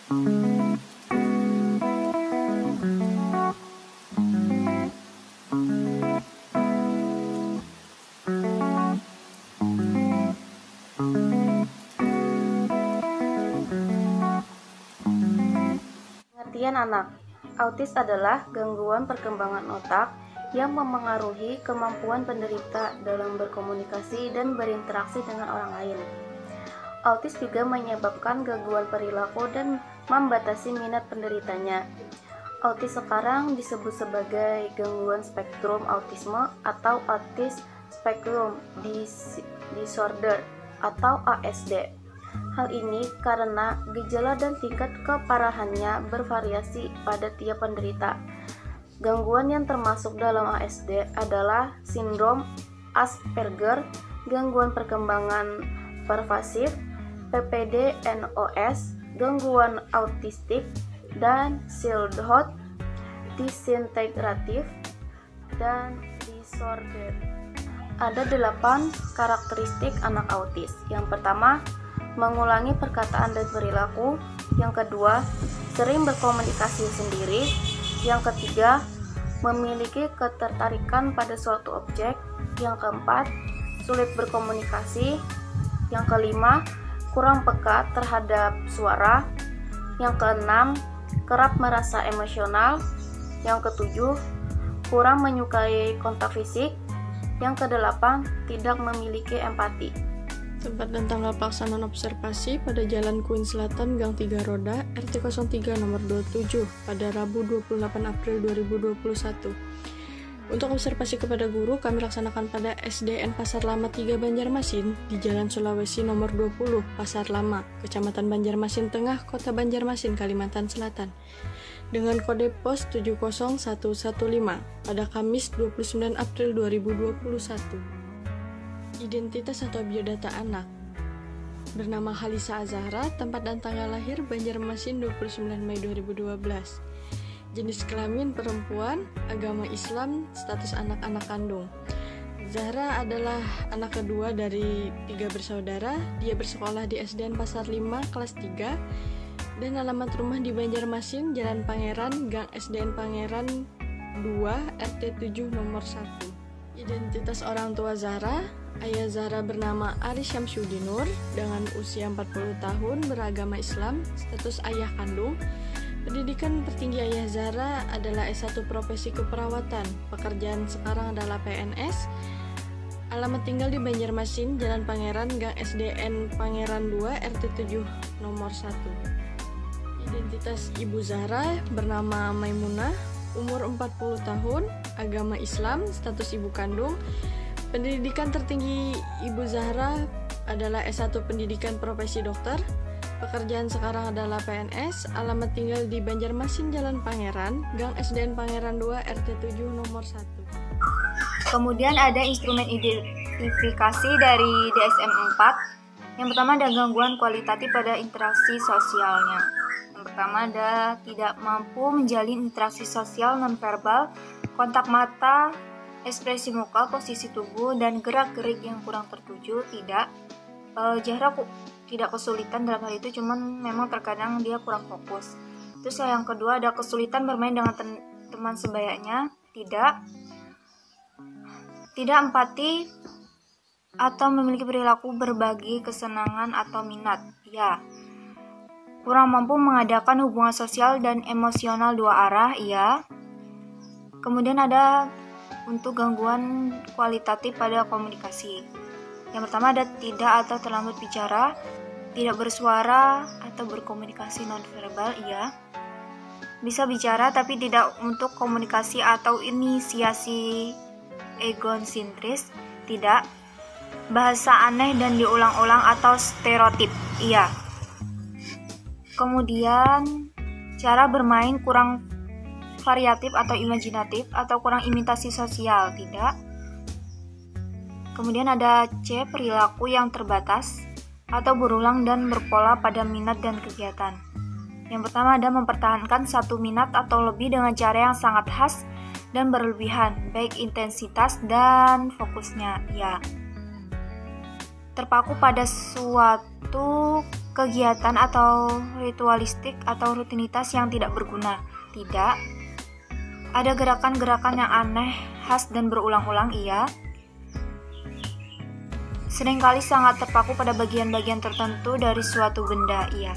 Pengertian anak. Autis adalah gangguan perkembangan otak yang memengaruhi kemampuan penderita dalam berkomunikasi dan berinteraksi dengan orang lain. Autis juga menyebabkan gangguan perilaku dan membatasi minat penderitanya. Autis sekarang disebut sebagai gangguan spektrum autisme atau Autism Spectrum Disorder atau ASD. Hal ini karena gejala dan tingkat keparahannya bervariasi pada tiap penderita. Gangguan yang termasuk dalam ASD adalah sindrom Asperger, gangguan perkembangan pervasif, PPD-NOS, gangguan autistik, dan childhood disintegratif dan disorder. Ada 8 karakteristik anak autis. Yang pertama, mengulangi perkataan dan perilaku. Yang kedua, sering berkomunikasi sendiri. Yang ketiga, memiliki ketertarikan pada suatu objek. Yang keempat, sulit berkomunikasi. Yang kelima, kurang peka terhadap suara. Yang keenam, kerap merasa emosional. Yang ketujuh, kurang menyukai kontak fisik. Yang kedelapan, tidak memiliki empati. Tempat dan tanggal pelaksanaan observasi pada Jalan Kuin Selatan, Gang 3 Roda, RT 03 nomor 27 pada Rabu 28 April 2021. Untuk observasi kepada guru, kami laksanakan pada SDN Pasar Lama 3 Banjarmasin di Jalan Sulawesi nomor 20, Pasar Lama, Kecamatan Banjarmasin Tengah, Kota Banjarmasin, Kalimantan Selatan, dengan kode pos 70115 pada Kamis 29 April 2021. Identitas atau biodata anak. Bernama Halisa Azahra, tempat dan tanggal lahir Banjarmasin 29 Mei 2012. Jenis kelamin perempuan, agama Islam, status anak-anak kandung. Zahra adalah anak kedua dari 3 bersaudara. Dia bersekolah di SDN Pasar 5 kelas 3 dan alamat rumah di Banjarmasin, Jalan Pangeran, Gang SDN Pangeran 2, RT 7 nomor 1. Identitas orang tua Zahra. Ayah Zahra bernama Aris Syamsuddinur dengan usia 40 tahun, beragama Islam, status ayah kandung. Pendidikan tertinggi ayah Zahra adalah S1 profesi keperawatan. Pekerjaan sekarang adalah PNS. Alamat tinggal di Banjarmasin, Jalan Pangeran, Gang SDN Pangeran 2, RT 7 nomor 1. Identitas ibu Zahra bernama Maimunah, umur 40 tahun, agama Islam, status ibu kandung. Pendidikan tertinggi Ibu Zahra adalah S1 pendidikan profesi dokter. Pekerjaan sekarang adalah PNS. Alamat tinggal di Banjarmasin, Jalan Pangeran, Gang SDN Pangeran 2, RT 7 nomor 1. Kemudian ada instrumen identifikasi dari DSM-4. Yang pertama ada gangguan kualitatif pada interaksi sosialnya. Yang pertama ada tidak mampu menjalin interaksi sosial nonverbal, kontak mata, ekspresi muka, posisi tubuh, dan gerak-gerik yang kurang tertuju. Zahra tidak kesulitan dalam hal itu, cuman memang terkadang dia kurang fokus. Terus yang kedua ada kesulitan bermain dengan teman sebayanya. Tidak empati atau memiliki perilaku berbagi kesenangan atau minat. Ya. Kurang mampu mengadakan hubungan sosial dan emosional dua arah. Ya. Kemudian ada untuk gangguan kualitatif pada komunikasi. Yang pertama ada tidak atau terlambat bicara, tidak bersuara atau berkomunikasi nonverbal. Iya. Bisa bicara tapi tidak untuk komunikasi atau inisiasi egosentris. Tidak. Bahasa aneh dan diulang-ulang atau stereotip. Iya. Kemudian cara bermain kurang variatif atau imajinatif atau kurang imitasi sosial. Tidak. Kemudian ada C, perilaku yang terbatas atau berulang dan berpola pada minat dan kegiatan. Yang pertama ada mempertahankan satu minat atau lebih dengan cara yang sangat khas dan berlebihan, baik intensitas dan fokusnya. Ya. Terpaku pada suatu kegiatan atau ritualistik atau rutinitas yang tidak berguna. Tidak. Ada gerakan-gerakan yang aneh, khas dan berulang-ulang, iya. Seringkali sangat terpaku pada bagian-bagian tertentu dari suatu benda, iya.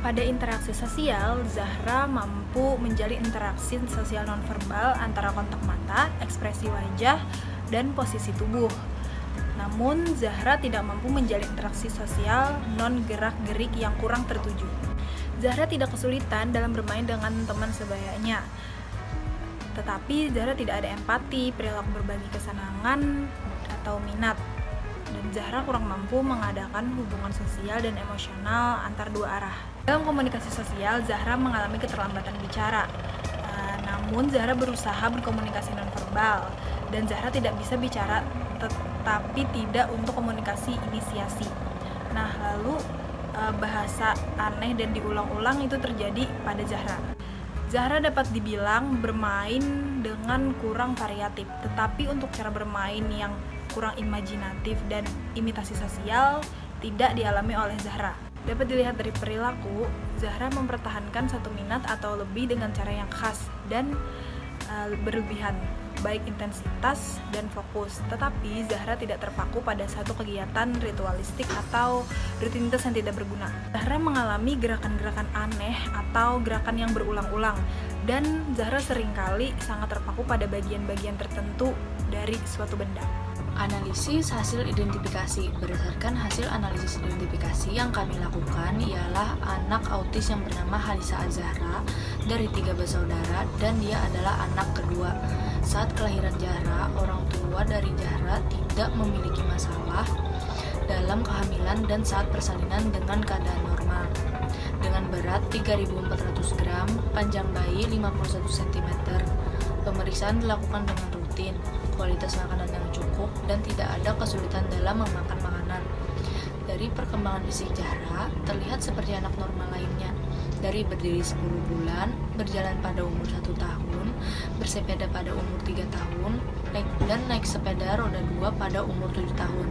Pada interaksi sosial, Zahra mampu menjalin interaksi sosial nonverbal antara kontak mata, ekspresi wajah, dan posisi tubuh. Namun, Zahra tidak mampu menjalin interaksi sosial non-gerak-gerik yang kurang tertuju. Zahra tidak kesulitan dalam bermain dengan teman sebayanya. Tetapi Zahra tidak ada empati, perilaku berbagi kesenangan, atau minat. Dan Zahra kurang mampu mengadakan hubungan sosial dan emosional antar dua arah. Dalam komunikasi sosial, Zahra mengalami keterlambatan bicara. Namun Zahra berusaha berkomunikasi nonverbal, dan Zahra tidak bisa bicara tetapi tidak untuk komunikasi inisiasi. Nah, lalu bahasa aneh dan diulang-ulang itu terjadi pada Zahra. Zahra dapat dibilang bermain dengan kurang variatif, tetapi untuk cara bermain yang kurang imajinatif dan imitasi sosial tidak dialami oleh Zahra. Dapat dilihat dari perilaku, Zahra mempertahankan satu minat atau lebih dengan cara yang khas dan berlebihan, baik intensitas dan fokus. Tetapi Zahra tidak terpaku pada satu kegiatan ritualistik atau rutinitas yang tidak berguna. Zahra mengalami gerakan-gerakan aneh atau gerakan yang berulang-ulang, dan Zahra seringkali sangat terpaku pada bagian-bagian tertentu dari suatu benda. Analisis hasil identifikasi. Berdasarkan hasil analisis identifikasi yang kami lakukan ialah anak autis yang bernama Halisa Azahra dari 3 bersaudara, dan dia adalah anak kedua. Saat kelahiran Zahra, orang tua dari Zahra tidak memiliki masalah dalam kehamilan dan saat persalinan dengan keadaan normal. Dengan berat 3.400 gram, panjang bayi 51 cm. Pemeriksaan dilakukan dengan rutin, kualitas makanan yang cukup, dan tidak ada kesulitan dalam memakan makanan. Dari perkembangan fisik Zahra, terlihat seperti anak normal lainnya. Dari berdiri 10 bulan, berjalan pada umur 1 tahun, bersepeda pada umur 3 tahun, dan naik sepeda roda 2 pada umur 7 tahun.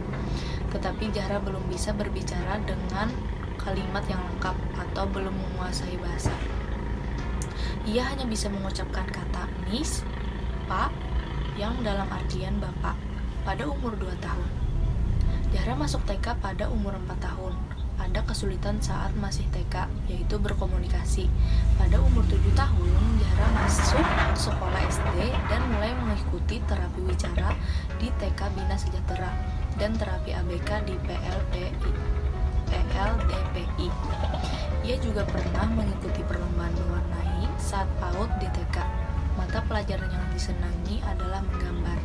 Tetapi Zahra belum bisa berbicara dengan kalimat yang lengkap atau belum menguasai bahasa. Ia hanya bisa mengucapkan kata miss, pak, yang dalam artian bapak, pada umur 2 tahun. Zahra masuk TK pada umur 4 tahun. Ada kesulitan saat masih TK, yaitu berkomunikasi. Pada umur 7 tahun, Zahra masuk sekolah SD dan mulai mengikuti terapi wicara di TK Bina Sejahtera dan terapi ABK di PLDPI. Ia juga pernah mengikuti perlombaan mewarnai saat PAUD di TK. Mata pelajaran yang disenangi adalah menggambar.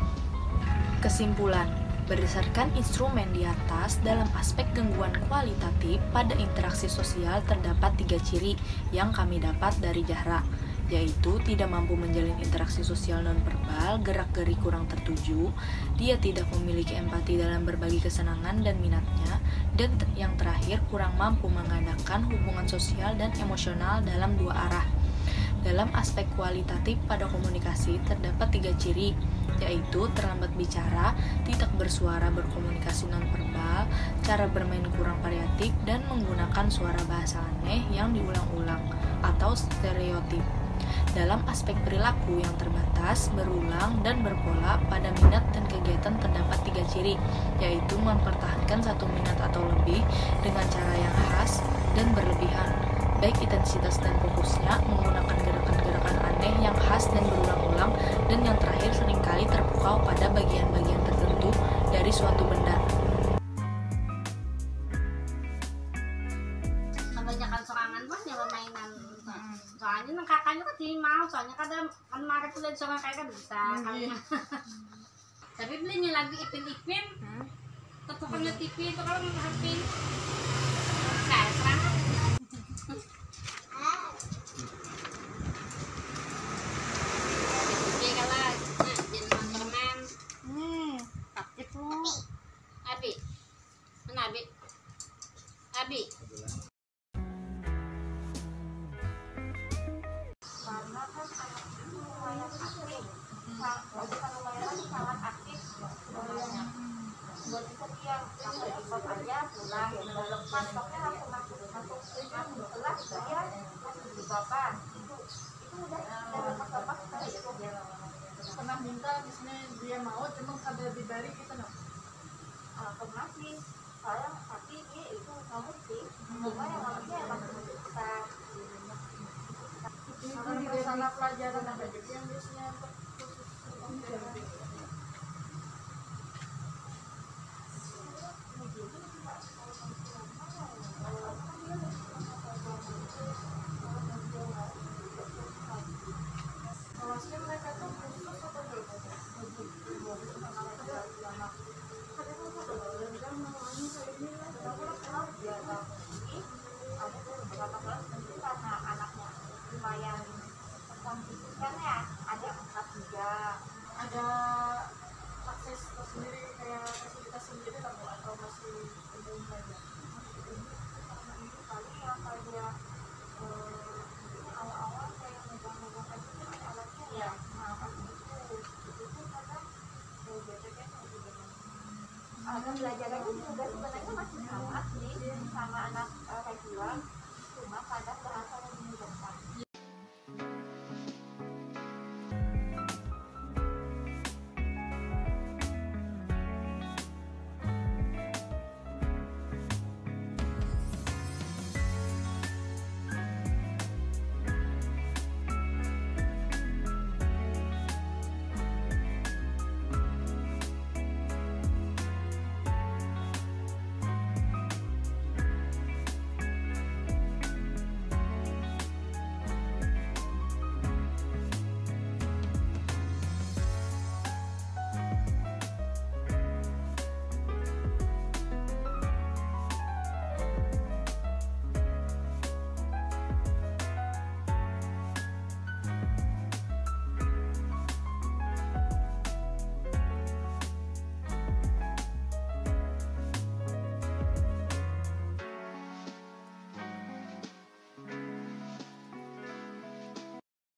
Kesimpulan, berdasarkan instrumen di atas, dalam aspek gangguan kualitatif pada interaksi sosial terdapat 3 ciri yang kami dapat dari Zahra, yaitu tidak mampu menjalin interaksi sosial nonverbal, gerak-gerik kurang tertuju, dia tidak memiliki empati dalam berbagi kesenangan dan minatnya, dan yang terakhir kurang mampu mengadakan hubungan sosial dan emosional dalam 2 arah. Dalam aspek kualitatif pada komunikasi terdapat 3 ciri, yaitu terlambat bicara, tidak bersuara berkomunikasi nonverbal, cara bermain kurang variatif, dan menggunakan suara bahasa aneh yang diulang-ulang atau stereotip. Dalam aspek perilaku yang terbatas, berulang, dan berpola pada minat dan kegiatan terdapat 3 ciri, yaitu mempertahankan satu minat atau lebih dengan cara yang khas dan berlebihan, baik intensitas dan fokusnya, menggunakan gerakan-gerakan aneh yang khas dan berulang-ulang, dan yang terakhir seringkali terpukau pada bagian-bagian tertentu dari suatu benda. Kebanyakan sorangan mah yang mainan. Soalnya nang kakaknya kan di mau, soalnya kadang kan marah tuh dari sorangan kakak bisa. Tapi belinya lagi ipin-ipin, tukangnya TV itu kalau mau hapin. Nah, serangan. Abi. Karena kan anak itu lumayan aktif, kalau lumayan sangat aktif banyak. buat ikut yang ikut aja pulang masuknya langsung masuk kelas dia di bapak itu udah lepas pernah minta di sini dia mau cuma kada diberi kita nggak pernah sih saya tapi dia itu nggak mesti cuma yang namanya yang masih kita itu di sana pelajaran apa gitu yang biasanya khusus kelasnya mereka tuh khusus atau beberapa kelas mungkin karena anaknya lumayan terkondisikan ya ada 4 juga ada akses tersendiri kayak fasilitas sendiri lah Bu, atau masih umum saja? karena itu kali ya kayak awal-awal kayak megang-megang aja kan ada alatnya ya nah pas itu kadang BTK juga ada belajarnya juga sebenarnya masih sama sih sama anak regular cuma kadang bahasa yang dimudahkan